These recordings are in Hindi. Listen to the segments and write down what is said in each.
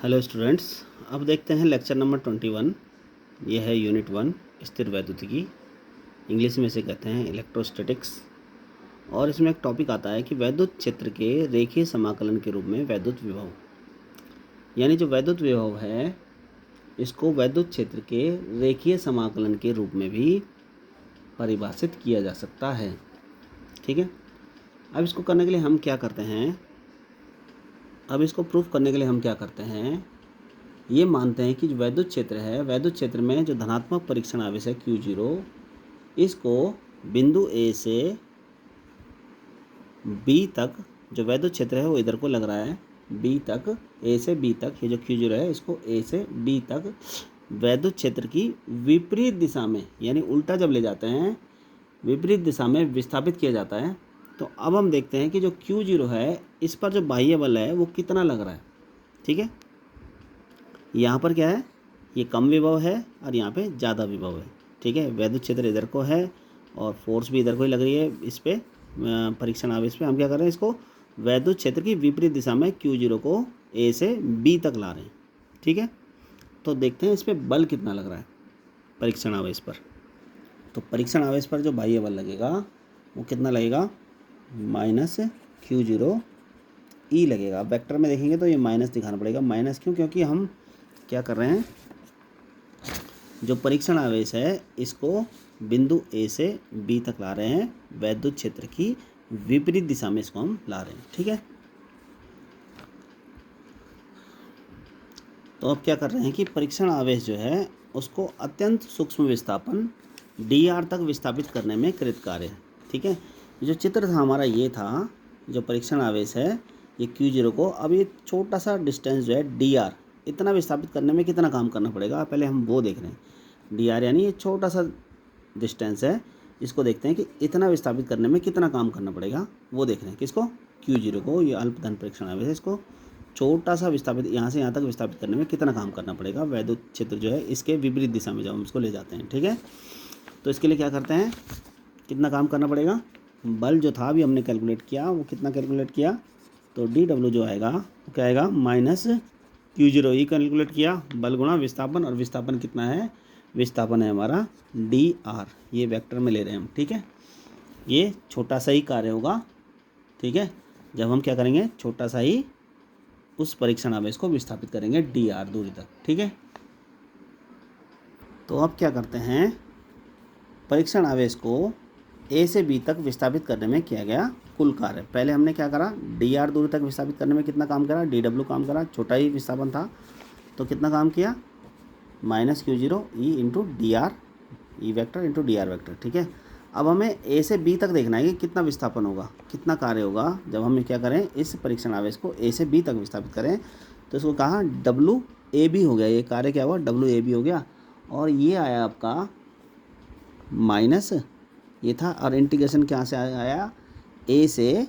हेलो स्टूडेंट्स, अब देखते हैं लेक्चर नंबर 21। ये है यूनिट 1 स्थिर वैद्युतिकी, इंग्लिश में से कहते हैं इलेक्ट्रोस्टैटिक्स। और इसमें एक टॉपिक आता है कि वैद्युत क्षेत्र के रेखीय समाकलन के रूप में वैद्युत विभव, यानी जो वैद्युत विभव है इसको वैद्युत क्षेत्र के रेखीय समाकलन के रूप में भी परिभाषित किया जा सकता है। ठीक है, अब इसको करने के लिए हम क्या करते हैं, अब इसको प्रूफ करने के लिए हम क्या करते हैं, ये मानते हैं कि जो वैद्युत क्षेत्र है, वैद्युत क्षेत्र में जो धनात्मक परीक्षण आवेश है Q0, इसको बिंदु A से B तक, जो वैद्युत क्षेत्र है वो इधर को लग रहा है B तक, A से B तक, ये जो Q0 है इसको A से B तक वैद्युत क्षेत्र की विपरीत दिशा में, यानी उल्टा जब ले जाते हैं विपरीत दिशा में विस्थापित किया जाता है। तो अब हम देखते हैं कि जो Q0 है इस पर जो बाह्य बल है वो कितना लग रहा है। ठीक है, यहाँ पर क्या है, ये कम विभव है और यहाँ पे ज़्यादा विभव है। ठीक है, वैद्युत क्षेत्र इधर को है और फोर्स भी इधर को ही लग रही है। इस पे परीक्षण आवेश पे हम क्या कर रहे हैं, इसको वैद्युत क्षेत्र की विपरीत दिशा में Q0 को A से B तक ला रहे हैं। ठीक है, तो देखते हैं इस पर बल कितना लग रहा है परीक्षण आवेश पर। तो परीक्षण आवेश पर जो बाह्य बल लगेगा वो कितना लगेगा, -Q0 E लगेगा। वेक्टर में देखेंगे तो ये माइनस दिखाना पड़ेगा। माइनस क्यों, क्योंकि हम क्या कर रहे हैं, जो परीक्षण आवेश है इसको बिंदु A से B तक ला रहे हैं, वैद्युत क्षेत्र की विपरीत दिशा में इसको हम ला रहे हैं। ठीक है, तो अब क्या कर रहे हैं कि परीक्षण आवेश जो है उसको अत्यंत सूक्ष्म विस्थापन DR तक विस्थापित करने में कृतकार्य है। ठीक है, जो चित्र था हमारा ये था, जो परीक्षण आवेश है ये Q0 को, अब ये छोटा सा डिस्टेंस जो है DR, इतना विस्थापित करने में कितना काम करना पड़ेगा, पहले हम वो देख रहे हैं। DR यानी ये छोटा सा डिस्टेंस है, इसको देखते हैं कि इतना विस्थापित करने में कितना काम करना पड़ेगा, वो देख रहे हैं। किसको, Q0 को, ये अल्पधन परीक्षण आवेश है, इसको छोटा सा विस्थापित यहाँ से यहाँ तक विस्थापित करने में कितना काम करना पड़ेगा वैद्युत क्षेत्र जो है इसके विपरीत दिशा में जब हम इसको ले जाते हैं। ठीक है, तो इसके लिए क्या करते हैं, कितना काम करना पड़ेगा, बल जो था अभी हमने कैलकुलेट किया वो कितना कैलकुलेट किया, तो DW जो आएगा वो क्या आएगा, -Q0 E कैलकुलेट किया, बल गुणा विस्थापन, और विस्थापन कितना है, विस्थापन है हमारा DR, ये वेक्टर में ले रहे हैं हम। ठीक है, ये छोटा सा ही कार्य होगा। ठीक है, जब हम क्या करेंगे, छोटा सा ही उस परीक्षण आवेश को विस्थापित करेंगे DR दूरी तक। ठीक है, तो अब क्या करते हैं, परीक्षण आवेश को A से B तक विस्थापित करने में किया गया कुल कार्य। पहले हमने क्या करा, DR दूरी तक विस्थापित करने में कितना काम करा, DW काम करा, छोटा ही विस्थापन था तो कितना काम किया, -Q0 E into DR, E vector into DR vector. ठीक है, अब हमें A से B तक देखना है कि कितना विस्थापन होगा, कितना कार्य होगा जब हम क्या करें, इस परीक्षण आवेश को A से B तक विस्थापित करें। तो इसको कहा WAB हो गया, ये कार्य क्या हुआ, WAB हो गया, और ये आया आपका माइनस, ये था, और इंटीग्रेशन क्या से आया, A से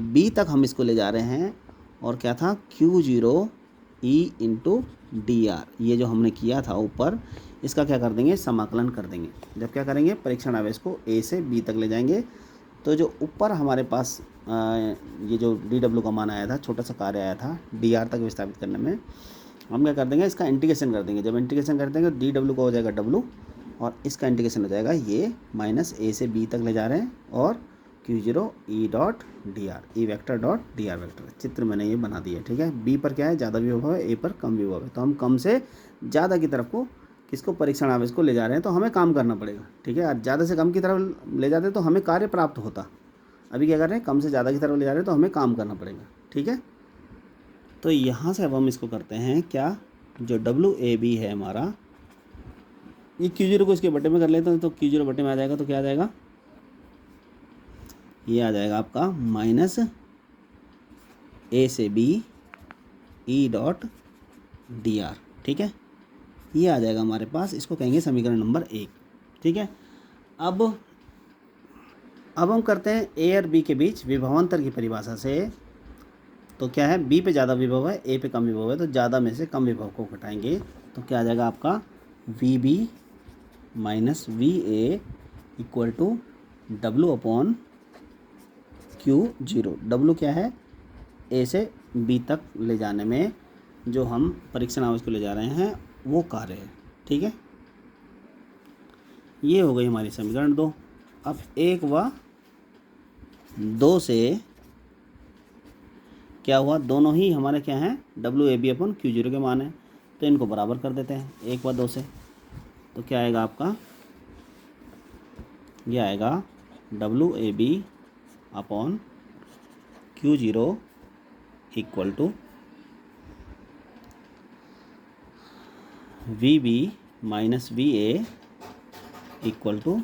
B तक हम इसको ले जा रहे हैं, और क्या था, Q0 E इंटू DR, ये जो हमने किया था ऊपर, इसका क्या कर देंगे, समाकलन कर देंगे। जब क्या करेंगे, परीक्षण आवेश को A से B तक ले जाएंगे, तो जो ऊपर हमारे पास ये जो DW का मान आया था, छोटा सा कार्य आया था DR तक विस्थापित करने में, हम क्या कर देंगे, इसका इंटीग्रेशन कर देंगे। जब इंटीग्रेशन कर देंगे DW को हो जाएगा W, और इसका इंटीग्रेशन हो जाएगा, ये -A से B तक ले जा रहे हैं, और Q0 E dot DR, E vector dot DR vector, चित्र मैंने ये बना दिया। ठीक है, B पर क्या है, ज़्यादा विभव है, A पर कम विभव है, तो हम कम से ज़्यादा की तरफ को किसको, परीक्षण आवेश को ले जा रहे हैं, तो हमें काम करना पड़ेगा। ठीक है, और ज़्यादा से कम की तरफ ले जाते तो हमें कार्य प्राप्त होता। अभी क्या कर रहे हैं, कम से ज़्यादा की तरफ ले जा रहे हैं तो हमें काम करना पड़ेगा। ठीक है, तो यहाँ से अब हम इसको करते हैं क्या, जो WAB है हमारा, ये Q0 को इसके बटे में कर लेते हैं, तो Q0 बटे में आ जाएगा, तो क्या आ जाएगा, ये आ जाएगा आपका -A से B E डॉट DR। ठीक है, ये आ जाएगा हमारे पास, इसको कहेंगे समीकरण नंबर 1। ठीक है, अब हम करते हैं A और B के बीच विभवांतर की परिभाषा से। तो क्या है, B पे ज़्यादा विभव है, A पे कम विभव है, तो ज़्यादा में से कम विभव को घटाएंगे, तो क्या आ जाएगा आपका VB minus VA equal to W upon Q0। W क्या है, A से B तक ले जाने में जो हम परीक्षण आवेश को ले जा रहे हैं वो कार्य है। ठीक है, ये हो गई हमारी समीकरण 2। अब 1 व 2 से क्या हुआ, दोनों ही हमारे क्या हैं, WAB/Q0 के मान हैं, तो इनको बराबर कर देते हैं 1 व 2 से। तो क्या आएगा आपका, ये आएगा WAB/Q0 equal to VB minus VA equal to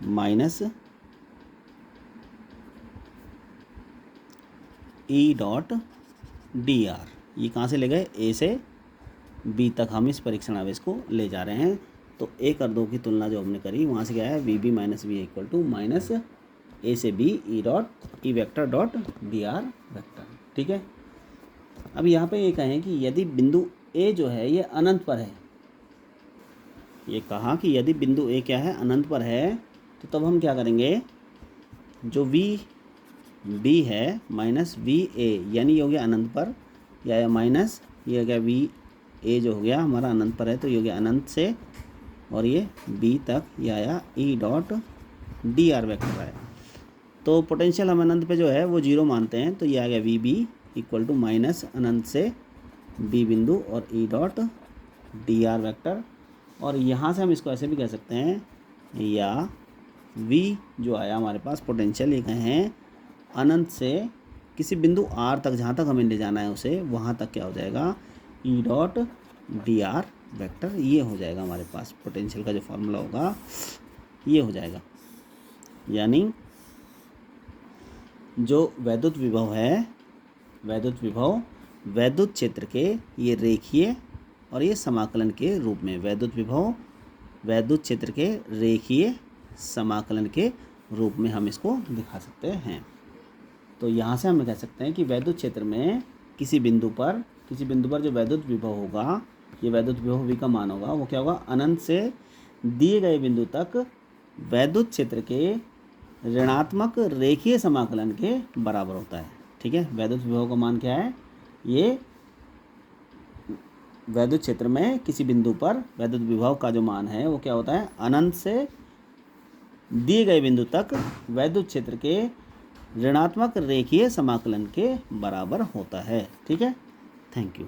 minus E.DR। ये कहाँ से ले गए, A से B तक हम इस परीक्षण आवेश को ले जा रहे हैं। तो 1 और 2 की तुलना जो हमने करी वहाँ से क्या है, VB minus VA equal to minus A से B E vector dot DR vector. ठीक है, अब यहाँ पे ये कहें कि यदि बिंदु A जो है ये अनंत पर है, ये कहा कि यदि बिंदु A क्या है, अनंत पर है, तो तब हम क्या करेंगे, जो VB है माइनस VA यानी ये हो गया अनंत पर, या माइनस ये हो गया VA जो हो गया हमारा अनंत पर है, तो ये हो गया अनंत से और ये B तक ये आया E.DR वेक्टर आया। तो पोटेंशियल हम अनंत पे जो है वो 0 मानते हैं, तो ये आ गया VB इक्वल टू माइनस अनंत से B बिंदु और E.DR वेक्टर। और यहाँ से हम इसको ऐसे भी कह सकते हैं, या V जो आया हमारे पास पोटेंशियल, ये कहें अनंत से किसी बिंदु R तक, जहाँ तक हमें ले जाना है उसे, वहाँ तक क्या हो जाएगा, E.DR वेक्टर। ये हो जाएगा हमारे पास पोटेंशियल का जो फार्मूला होगा, ये हो जाएगा। यानी जो वैद्युत विभव है, वैद्युत विभव वैद्युत क्षेत्र के ये रेखीय और ये समाकलन के रूप में, वैद्युत विभव वैद्युत क्षेत्र के रेखीय समाकलन के रूप में हम इसको दिखा सकते हैं। तो यहाँ से हम कह सकते हैं कि वैद्युत क्षेत्र में किसी बिंदु पर जो वैद्युत विभव होगा, ये वैद्युत विभव V का मान होगा, वो क्या होगा, अनंत से दिए गए बिंदु तक वैद्युत क्षेत्र के ऋणात्मक रेखीय समाकलन के बराबर होता है। ठीक है, वैद्युत विभव का मान क्या है, ये वैद्युत क्षेत्र में किसी बिंदु पर वैद्युत विभव का जो मान है वो क्या होता है, अनंत से दिए गए बिंदु तक वैद्युत क्षेत्र के ऋणात्मक रेखीय समाकलन के बराबर होता है। ठीक है, थैंक यू।